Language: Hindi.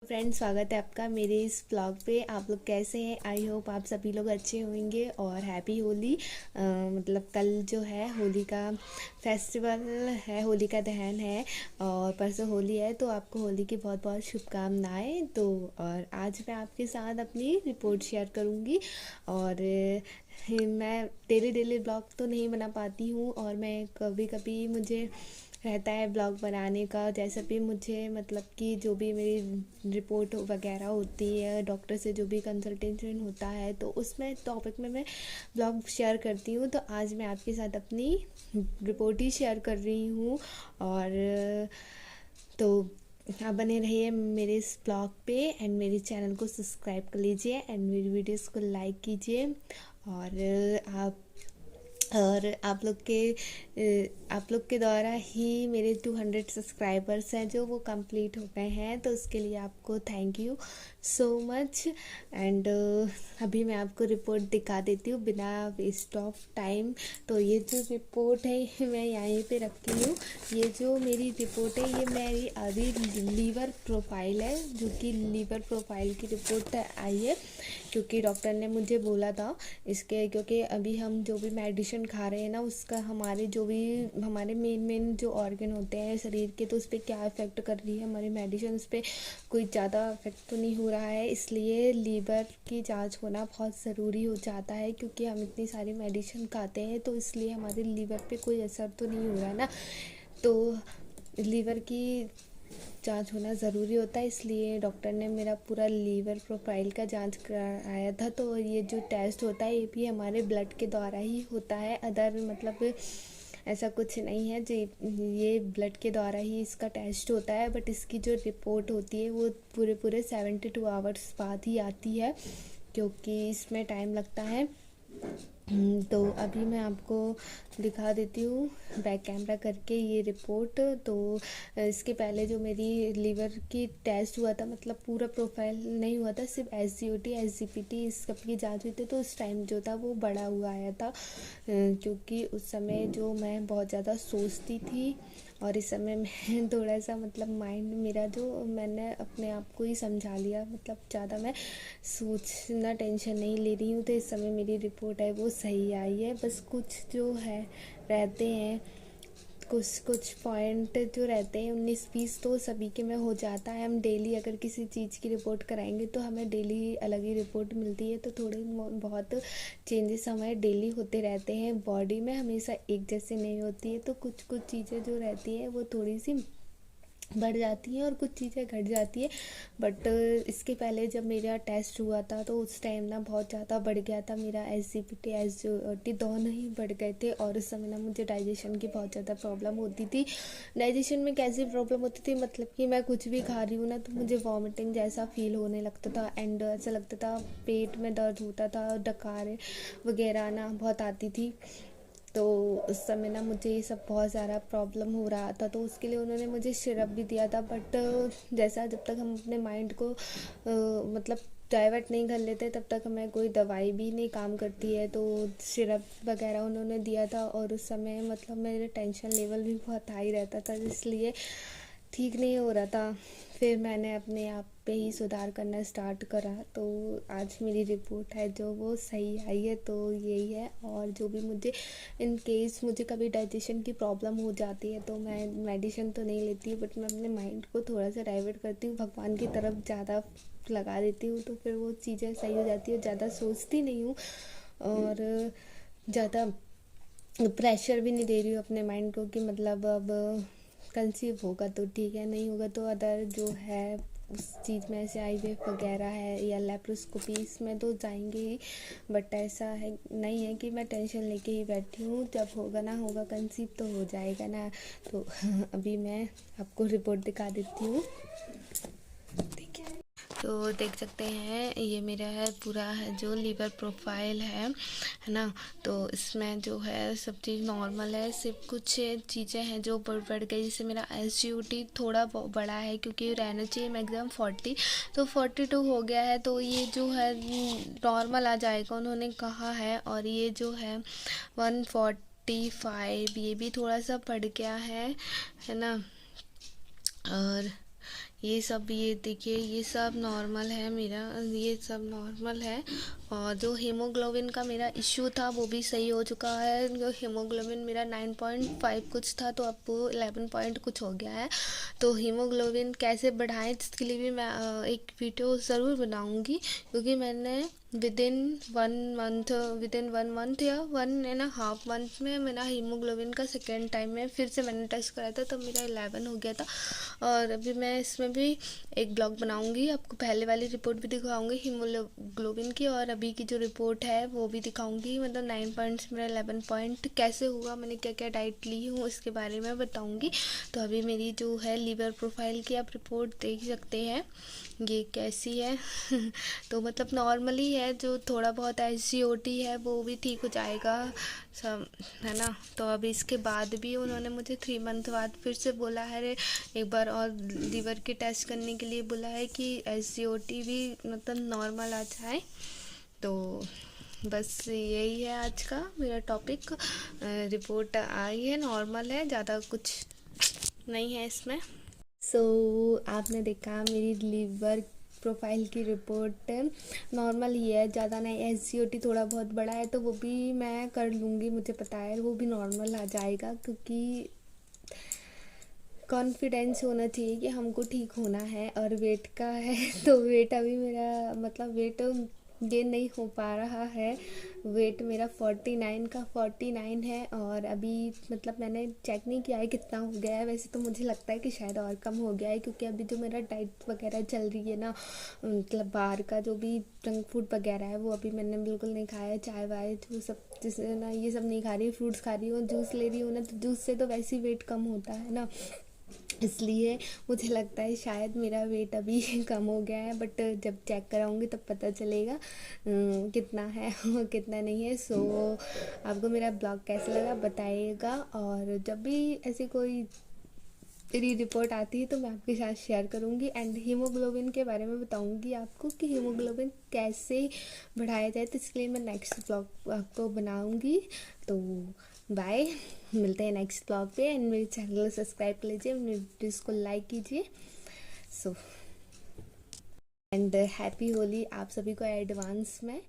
फ्रेंड्स, स्वागत है आपका मेरे इस ब्लॉग पे। आप लोग कैसे हैं? आई होप आप सभी लोग अच्छे होंगे और हैप्पी होली। मतलब कल जो है होली का फेस्टिवल है, होली का दहन है और परसों होली है, तो आपको होली की बहुत बहुत शुभकामनाएं। तो और आज मैं आपके साथ अपनी रिपोर्ट शेयर करूंगी। और मैं डेली डेली ब्लॉग तो नहीं बना पाती हूँ और मैं कभी कभी मुझे रहता है ब्लॉग बनाने का। जैसे भी मुझे मतलब कि जो भी मेरी रिपोर्ट वगैरह होती है, डॉक्टर से जो भी कंसल्टेशन होता है, तो उसमें टॉपिक में मैं ब्लॉग शेयर करती हूँ। तो आज मैं आपके साथ अपनी रिपोर्ट ही शेयर कर रही हूँ। और तो आप बने रहिए मेरे इस ब्लॉग पे एंड मेरे चैनल को सब्सक्राइब कर लीजिए एंड मेरी वीडियोस को लाइक कीजिए। और आप लोग के द्वारा ही मेरे 200 सब्सक्राइबर्स हैं जो वो कंप्लीट हो गए हैं, तो उसके लिए आपको thank you so much. And अभी मैं आपको रिपोर्ट दिखा देती हूँ बिना वेस्ट ऑफ टाइम। तो ये जो रिपोर्ट है मैं यहीं पे रखी हूँ। ये जो मेरी रिपोर्ट है ये मेरी अभी लीवर प्रोफाइल है, जो कि लीवर प्रोफाइल की रिपोर्ट आई है, क्योंकि डॉक्टर ने मुझे बोला था इसके, क्योंकि अभी हम जो भी मेडिसिन खा रहे हैं ना, उसका हमारे जो भी हमारे मेन जो ऑर्गन होते हैं शरीर के, तो उस पर क्या इफ़ेक्ट कर रही है हमारी मेडिसिन, उस पर कोई ज़्यादा इफेक्ट तो नहीं हो रहा है। इसलिए लीवर की जांच होना बहुत ज़रूरी हो जाता है, क्योंकि हम इतनी सारी मेडिसिन खाते हैं, तो इसलिए हमारे लीवर पे कोई असर तो नहीं हो रहा है ना। तो लीवर की जांच होना ज़रूरी होता है, इसलिए डॉक्टर ने मेरा पूरा लीवर प्रोफाइल का जांच कराया था। तो ये जो टेस्ट होता है ये भी हमारे ब्लड के द्वारा ही होता है, अदर मतलब ऐसा कुछ नहीं है। जो ये ब्लड के द्वारा ही इसका टेस्ट होता है, बट इसकी जो रिपोर्ट होती है वो पूरे 72 आवर्स बाद ही आती है, क्योंकि इसमें टाइम लगता है। तो अभी मैं आपको दिखा देती हूँ बैक कैमरा करके ये रिपोर्ट। तो इसके पहले जो मेरी लीवर की टेस्ट हुआ था, मतलब पूरा प्रोफाइल नहीं हुआ था, सिर्फ SGOT SGPT इस सब की जांच हुई थी, तो उस टाइम जो था वो बड़ा हुआ आया था, क्योंकि उस समय जो मैं बहुत ज़्यादा सोचती थी और इस समय मैं थोड़ा सा मतलब माइंड मेरा जो मैंने अपने आप को ही समझा लिया, मतलब ज़्यादा मैं सोचना टेंशन नहीं ले रही हूँ। तो इस समय मेरी रिपोर्ट है वो सही आई है। बस कुछ जो है रहते हैं, कुछ कुछ पॉइंट जो रहते हैं 19-20 तो सभी के में हो जाता है। हम डेली अगर किसी चीज़ की रिपोर्ट कराएंगे तो हमें डेली अलग ही रिपोर्ट मिलती है, तो थोड़े बहुत चेंजेस हमारे डेली होते रहते हैं। बॉडी में हमेशा एक जैसे नहीं होती है, तो कुछ कुछ चीज़ें जो रहती हैं वो थोड़ी सी बढ़ जाती हैं और कुछ चीज़ें घट जाती है। बट इसके पहले जब मेरा टेस्ट हुआ था तो उस टाइम ना बहुत ज़्यादा बढ़ गया था मेरा SGPT SGOT दोनों ही बढ़ गए थे। और उस समय ना मुझे डाइजेशन की बहुत ज़्यादा प्रॉब्लम होती थी। डाइजेशन में कैसी प्रॉब्लम होती थी, मतलब कि मैं कुछ भी खा रही हूँ ना तो मुझे वॉमिटिंग जैसा फील होने लगता था एंड ऐसा लगता था पेट में दर्द होता था, डकार वगैरह ना बहुत आती थी। तो उस समय ना मुझे ये सब बहुत ज़्यादा प्रॉब्लम हो रहा था, तो उसके लिए उन्होंने मुझे सिरप भी दिया था। बट जैसा जब तक हम अपने माइंड को मतलब डाइवर्ट नहीं कर लेते तब तक हमें कोई दवाई भी नहीं काम करती है। तो सिरप वगैरह उन्होंने दिया था और उस समय मतलब मेरे टेंशन लेवल भी बहुत हाई रहता था, इसलिए ठीक नहीं हो रहा था। फिर मैंने अपने आप पे ही सुधार करना स्टार्ट करा, तो आज मेरी रिपोर्ट है जो वो सही आई है। तो यही है। और जो भी मुझे इन केस मुझे कभी डाइजेशन की प्रॉब्लम हो जाती है तो मैं मेडिसिन तो नहीं लेती, बट मैं अपने माइंड को थोड़ा सा डाइवर्ट करती हूँ, भगवान की तरफ ज़्यादा लगा देती हूँ, तो फिर वो चीज़ें सही हो जाती है। ज़्यादा सोचती नहीं हूँ और ज़्यादा प्रेशर भी नहीं दे रही हूँ अपने माइंड को कि मतलब अब कंसीव होगा तो ठीक है, नहीं होगा तो अदर जो है उस चीज़ में ऐसे IVF वगैरह है या लेप्रोस्कोपी इसमें तो जाएंगे ही। बट ऐसा है नहीं है कि मैं टेंशन लेके ही बैठी हूँ, जब होगा ना होगा कंसीव तो हो जाएगा ना। तो अभी मैं आपको रिपोर्ट दिखा देती हूँ। तो देख सकते हैं ये मेरा है पूरा है जो लीवर प्रोफाइल है ना। तो इसमें जो है सब चीज़ नॉर्मल है, सिर्फ कुछ चीज़ें हैं जो बढ़ गई। जैसे मेरा SGOT थोड़ा बड़ा है, क्योंकि रहना चाहिए मैक्सिमम 40, तो 42 हो गया है, तो ये जो है नॉर्मल आ जाएगा उन्होंने कहा है। और ये जो है 145 ये भी थोड़ा सा बढ़ गया है ना। और ये सब, ये देखिए ये सब नॉर्मल है मेरा, ये सब नॉर्मल है। और जो हीमोग्लोबिन का मेरा इश्यू था वो भी सही हो चुका है। जो हीमोग्लोबिन मेरा 9.5 कुछ था तो अब वो 11 पॉइंट कुछ हो गया है। तो हीमोग्लोबिन कैसे बढ़ाएं इसके लिए भी मैं एक वीडियो ज़रूर बनाऊंगी, क्योंकि मैंने विद इन 1 मंथ या 1.5 मंथ में मेरा हीमोग्लोबिन का सेकेंड टाइम में फिर से मैंने टेस्ट कराया था, तब मेरा 11 हो गया था। और अभी मैं इसमें भी एक ब्लॉग बनाऊंगी, आपको पहले वाली रिपोर्ट भी दिखाऊंगी हीमोग्लोबिन की, और अभी की जो रिपोर्ट है वो भी दिखाऊंगी। मतलब 9 पॉइंट्स मेरा 11 पॉइंट कैसे हुआ, मैंने क्या क्या डाइट ली हूँ इसके बारे में बताऊंगी। तो अभी मेरी जो है लीवर प्रोफाइल की आप रिपोर्ट देख सकते हैं, ये कैसी है। तो मतलब नॉर्मली है, जो थोड़ा बहुत SGOT है वो भी ठीक हो जाएगा सब, है ना। तो अभी इसके बाद भी उन्होंने मुझे 3 मंथ बाद फिर से बोला है एक बार और लीवर की टेस्ट करने के लिए बोला है, कि SGOT भी मतलब नॉर्मल आ जाए। तो बस यही है आज का मेरा टॉपिक। रिपोर्ट आई है, नॉर्मल है, ज़्यादा कुछ नहीं है इसमें। आपने देखा मेरी लीवर प्रोफाइल की रिपोर्ट नॉर्मल ही है, ज़्यादा नहीं। SGOT थोड़ा बहुत बड़ा है तो वो भी मैं कर लूँगी, मुझे पता है वो भी नॉर्मल आ जाएगा, क्योंकि कॉन्फिडेंस होना चाहिए कि हमको ठीक होना है। और वेट का है तो वेट अभी मेरा मतलब वेट गेन नहीं हो पा रहा है। वेट मेरा 49 है, और अभी मतलब मैंने चेक नहीं किया है कितना हो गया है। वैसे तो मुझे लगता है कि शायद और कम हो गया है, क्योंकि अभी जो मेरा डाइट वगैरह चल रही है ना, मतलब बाहर का जो भी जंक फूड वगैरह है वो अभी मैंने बिल्कुल नहीं खाया है। चाय वाय वो सब जिससे ना ये सब नहीं खा रही, फ्रूट्स खा रही हूँ, जूस ले रही हूँ ना, तो जूस से तो वैसे ही वेट कम होता है ना, इसलिए मुझे लगता है शायद मेरा वेट अभी कम हो गया है। बट जब चेक कराऊंगी तब पता चलेगा कितना है और कितना नहीं है। आपको मेरा ब्लॉग कैसा लगा बताइएगा, और जब भी ऐसी कोई मेरी रिपोर्ट आती है तो मैं आपके साथ शेयर करूंगी। एंड हीमोग्लोबिन के बारे में बताऊंगी आपको कि हीमोग्लोबिन कैसे बढ़ाया जाए, तो इसके लिए मैं नेक्स्ट ब्लॉग आपको बनाऊंगी। तो बाय, मिलते हैं नेक्स्ट ब्लॉग पे। एंड मेरे चैनल को सब्सक्राइब कर लीजिए, मेरे वीडियोज़ को लाइक कीजिए। सो एंड हैप्पी होली आप सभी को एडवांस में।